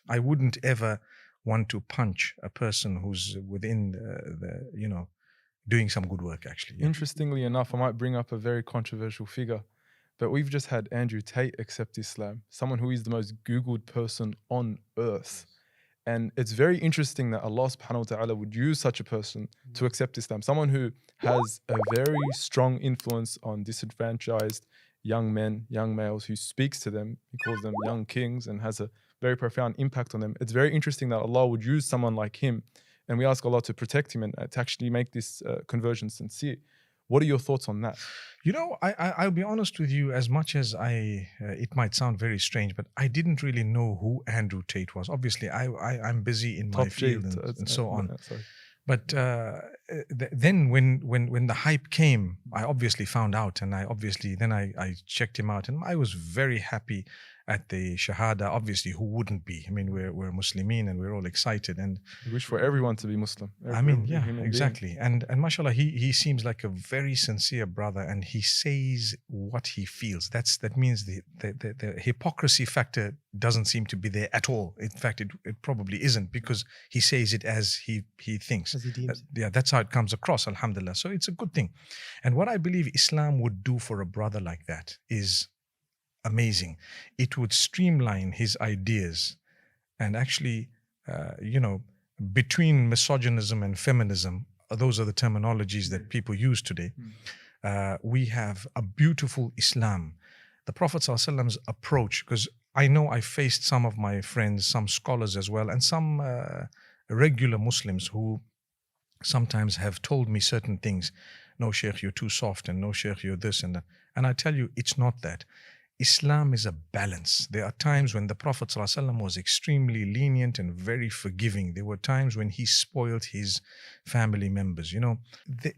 I wouldn't ever want to punch a person who's within doing some good work, actually. Yeah. Interestingly enough, I might bring up a very controversial figure, but we've just had Andrew Tate accept Islam, someone who is the most Googled person on earth. And it's very interesting that Allah subhanahu wa ta'ala would use such a person to accept Islam, someone who has a very strong influence on disadvantaged young men, young males, who speaks to them, he calls them young kings, and has a very profound impact on them. It's very interesting that Allah would use someone like him, and we ask Allah to protect him and to actually make this conversion sincere. What are your thoughts on that? I'll be honest with you, as much as it might sound very strange, but I didn't really know who Andrew Tate was. Obviously, I'm busy in my field and so on. But then when the hype came, I obviously found out, and I checked him out, and I was very happy at the Shahada. Obviously, who wouldn't be? I mean, we're Muslimin and we're all excited, and we wish for everyone to be Muslim. Exactly. And mashallah, he seems like a very sincere brother, and he says what he feels. That means the hypocrisy factor doesn't seem to be there at all. In fact, it probably isn't, because he says it as he thinks. As he deems. That's how it comes across, alhamdulillah. So it's a good thing. And what I believe Islam would do for a brother like that is amazing. It would streamline his ideas, and actually, between misogynism and feminism, those are the terminologies that people use today. We have a beautiful Islam. The Prophet ﷺ's approach, because I know I faced some of my friends, some scholars as well, and some regular Muslims who sometimes have told me certain things. No, Sheikh, you're too soft, and no, Sheikh, you're this and that. And I tell you, it's not that. Islam is a balance. There are times when the Prophet ﷺ was extremely lenient and very forgiving. There were times when he spoiled his family members.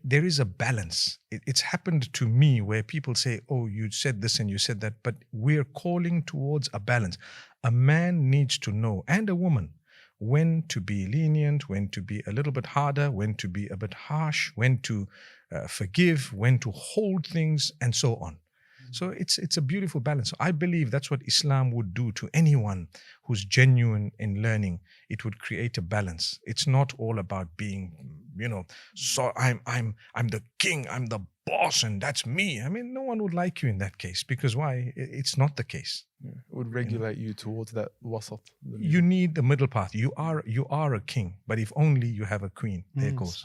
There is a balance. It's happened to me where people say, oh, you said this and you said that, but we're calling towards a balance. A man needs to know, and a woman, when to be lenient, when to be a little bit harder, when to be a bit harsh, when to forgive, when to hold things, and so on. So it's a beautiful balance. So I believe that's what Islam would do to anyone who's genuine in learning. It would create a balance. It's not all about being, so I'm the king, I'm the boss, and that's me. I mean, no one would like you in that case, because why? It's not the case. It would regulate you towards that wasat. You need the middle path. You are a king, but if only you have a queen. There goes.